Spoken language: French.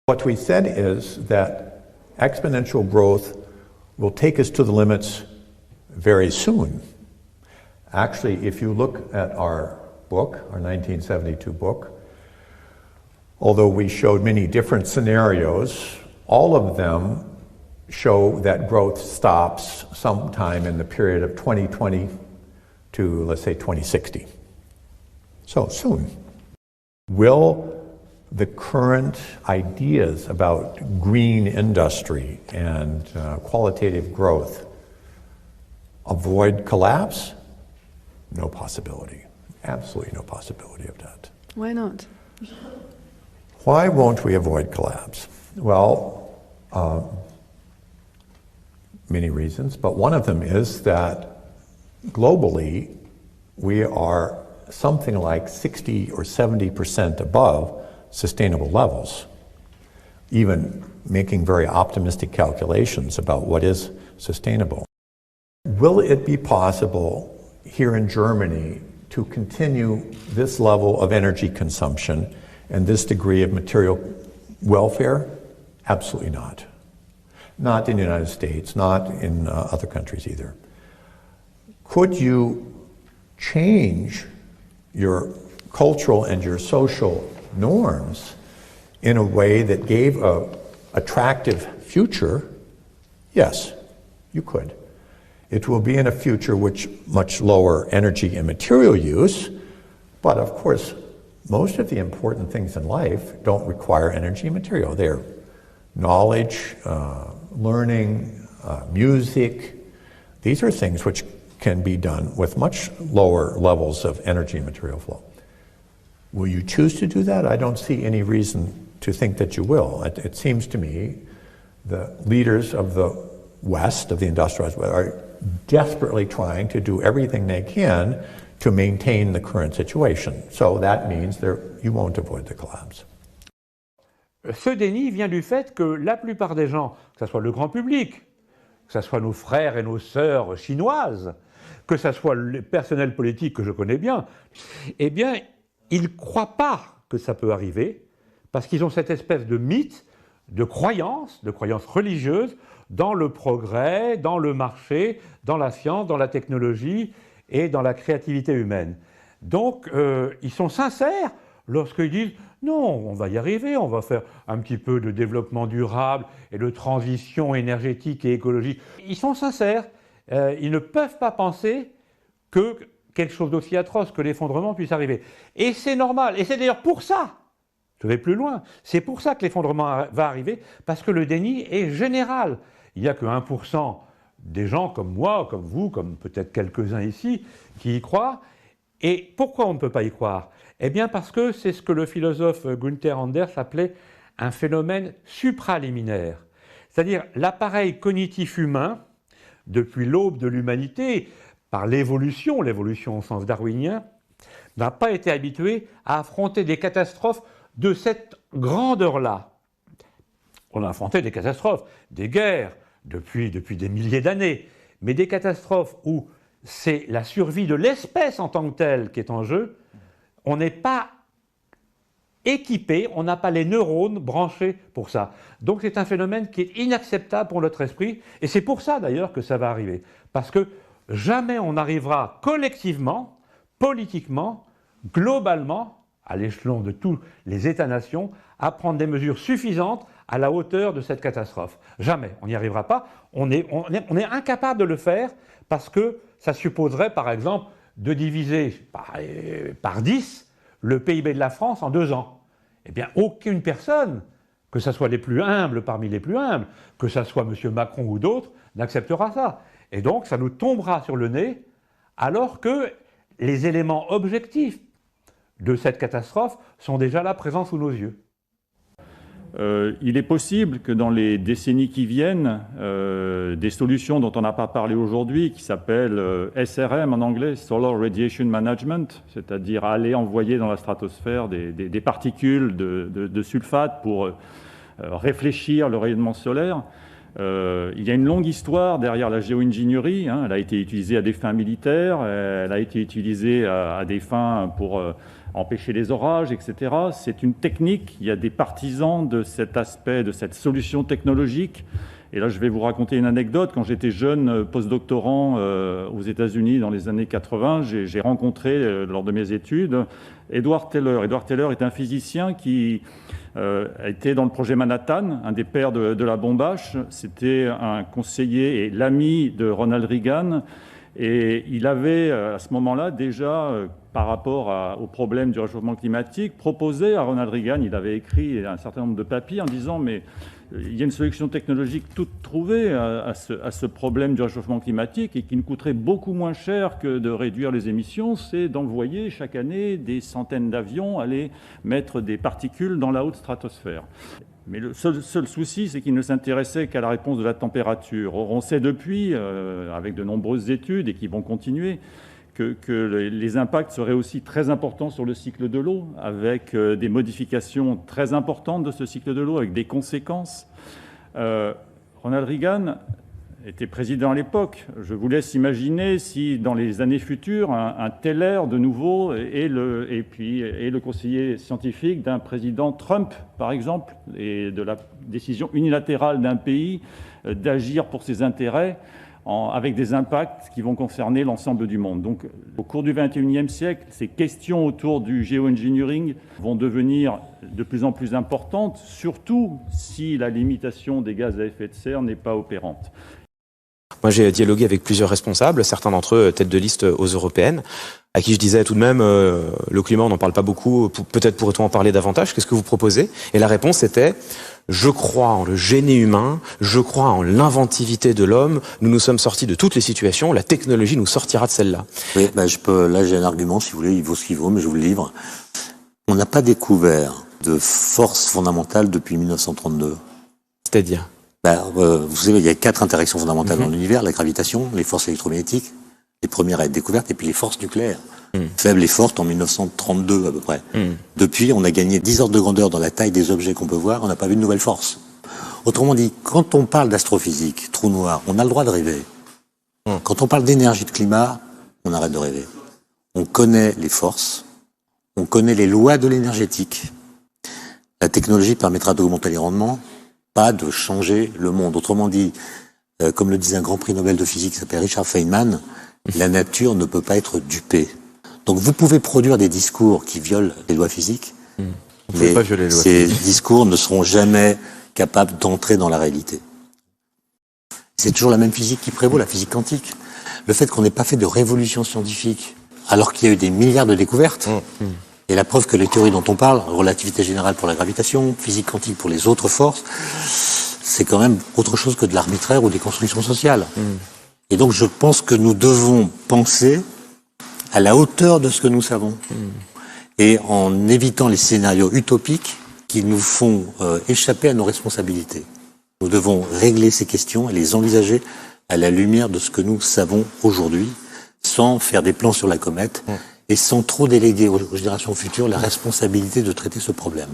What we said is that exponential growth will take us to the limits very soon. Actually, if you look at our book, our 1972 book, although we showed many different scenarios, all of them show that growth stops sometime in the period of 2020 to, let's say, 2060. So soon. Will the current ideas about green industry and qualitative growth avoid collapse? No possibility. Absolutely no possibility of that. Why not? Why won't we avoid collapse? Well, many reasons, but one of them is that globally we are something like 60 or 70% above sustainable levels, even making very optimistic calculations about what is sustainable. Will it be possible here in Germany to continue this level of energy consumption and this degree of material welfare? Absolutely not. Not in the United States, not in other countries either. Could you change your cultural and your social norms in a way that gave an attractive future? Yes, you could. It will be in a future which much lower energy and material use, but of course, most of the important things in life don't require energy and material. They're knowledge, learning, music. These are things which can be done with much lower levels of energy and material flow. Will you choose to do that? I don't see any reason to think that you will. It seems to me the leaders of the West, of the industrialized West, are desperately trying to do everything they can to maintain the current situation. So that means you won't avoid the collapse. Ce déni vient du fait que la plupart des gens, que ce soit le grand public, que ce soit nos frères et nos sœurs chinoises, que ce soit le personnel politique que je connais bien, eh bien, ils ne croient pas que ça peut arriver parce qu'ils ont cette espèce de mythe, de croyance religieuse dans le progrès, dans le marché, dans la science, dans la technologie et dans la créativité humaine. Donc, ils sont sincères lorsqu'ils disent « Non, on va y arriver, on va faire un petit peu de développement durable et de transition énergétique et écologique. » Ils sont sincères. Ils ne peuvent pas penser que quelque chose d'aussi atroce que l'effondrement puisse arriver. Et c'est normal. Et c'est d'ailleurs pour ça, je vais plus loin, c'est pour ça que l'effondrement va arriver, parce que le déni est général. Il n'y a que 1% des gens comme moi, comme vous, comme peut-être quelques-uns ici, qui y croient. Et pourquoi on ne peut pas y croire? Eh bien parce que c'est ce que le philosophe Gunther Anders appelait un phénomène supraliminaire. C'est-à-dire l'appareil cognitif humain, depuis l'aube de l'humanité, par l'évolution au sens darwinien, n'a pas été habitué à affronter des catastrophes de cette grandeur-là. On a affronté des catastrophes, des guerres, depuis des milliers d'années, mais des catastrophes où c'est la survie de l'espèce en tant que telle qui est en jeu, on n'est pas équipé, on n'a pas les neurones branchés pour ça. Donc c'est un phénomène qui est inacceptable pour notre esprit, et c'est pour ça d'ailleurs que ça va arriver. Parce que jamais on n'arrivera collectivement, politiquement, globalement, à l'échelon de tous les États-nations, à prendre des mesures suffisantes à la hauteur de cette catastrophe. Jamais, on n'y arrivera pas. On est incapable de le faire parce que ça supposerait, par exemple, de diviser par 10 le PIB de la France en 2 ans. Eh bien, aucune personne, que ce soit les plus humbles parmi les plus humbles, que ce soit M. Macron ou d'autres, n'acceptera ça. Et donc, ça nous tombera sur le nez, alors que les éléments objectifs de cette catastrophe sont déjà là, présents sous nos yeux. Il est possible que dans les décennies qui viennent, des solutions dont on n'a pas parlé aujourd'hui, qui s'appellent SRM en anglais, Solar Radiation Management, c'est-à-dire aller envoyer dans la stratosphère des particules de sulfate pour réfléchir le rayonnement solaire. Il y a une longue histoire derrière la géo-ingénierie, hein. Elle a été utilisée à des fins militaires, elle a été utilisée à des fins pour empêcher les orages, etc. C'est une technique. Il y a des partisans de cet aspect, de cette solution technologique. Et là, je vais vous raconter une anecdote. Quand j'étais jeune postdoctorant aux États-Unis dans les années 80, j'ai rencontré, lors de mes études, Edward Teller. Edward Teller est un physicien qui a été dans le projet Manhattan, un des pères de la bombache. C'était un conseiller et l'ami de Ronald Reagan. Et il avait, à ce moment-là, déjà, par rapport au problème du réchauffement climatique, proposé à Ronald Reagan, il avait écrit un certain nombre de papiers en disant « mais il y a une solution technologique toute trouvée à ce problème du réchauffement climatique et qui nous coûterait beaucoup moins cher que de réduire les émissions, c'est d'envoyer chaque année des centaines d'avions aller mettre des particules dans la haute stratosphère. » Mais le seul souci, c'est qu'il ne s'intéressait qu'à la réponse de la température. Or, on sait depuis, avec de nombreuses études et qui vont continuer, que les impacts seraient aussi très importants sur le cycle de l'eau, avec des modifications très importantes de ce cycle de l'eau, avec des conséquences. Ronald Reagan était président à l'époque. Je vous laisse imaginer si, dans les années futures, un Teller, de nouveau, est le conseiller scientifique d'un président Trump, par exemple, et de la décision unilatérale d'un pays d'agir pour ses intérêts, avec des impacts qui vont concerner l'ensemble du monde. Donc, au cours du XXIe siècle, ces questions autour du géo-engineering vont devenir de plus en plus importantes, surtout si la limitation des gaz à effet de serre n'est pas opérante. Moi, j'ai dialogué avec plusieurs responsables, certains d'entre eux tête de liste aux européennes, à qui je disais tout de même, le climat, on n'en parle pas beaucoup, peut-être pourrait-on en parler davantage, qu'est-ce que vous proposez? Et la réponse était, je crois en le génie humain, je crois en l'inventivité de l'homme, nous nous sommes sortis de toutes les situations, la technologie nous sortira de celle-là. Oui, là j'ai un argument, si vous voulez, il vaut ce qu'il vaut, mais je vous le livre. On n'a pas découvert de force fondamentale depuis 1932. C'est-à-dire? Vous savez, il y a 4 interactions fondamentales dans l'univers, la gravitation, les forces électromagnétiques, les premières à être découvertes, et puis les forces nucléaires. Faibles et fortes en 1932 à peu près. Depuis, on a gagné 10 ordres de grandeur dans la taille des objets qu'on peut voir, on n'a pas vu de nouvelles forces. Autrement dit, quand on parle d'astrophysique, trou noir, on a le droit de rêver. Quand on parle d'énergie de climat, on arrête de rêver. On connaît les forces, on connaît les lois de l'énergétique. La technologie permettra d'augmenter les rendements, pas de changer le monde. Autrement dit, comme le disait un grand prix Nobel de physique qui s'appelle Richard Feynman, la nature ne peut pas être dupée. Donc vous pouvez produire des discours qui violent les lois physiques, mais ces discours ne seront jamais capables d'entrer dans la réalité. C'est toujours la même physique qui prévaut, la physique quantique. Le fait qu'on n'ait pas fait de révolution scientifique, alors qu'il y a eu des milliards de découvertes, et la preuve que les théories dont on parle, relativité générale pour la gravitation, physique quantique pour les autres forces, c'est quand même autre chose que de l'arbitraire ou des constructions sociales. Et donc je pense que nous devons penser à la hauteur de ce que nous savons. Et en évitant les scénarios utopiques qui nous font échapper à nos responsabilités. Nous devons régler ces questions et les envisager à la lumière de ce que nous savons aujourd'hui, sans faire des plans sur la comète, et sans trop déléguer aux générations futures la responsabilité de traiter ce problème.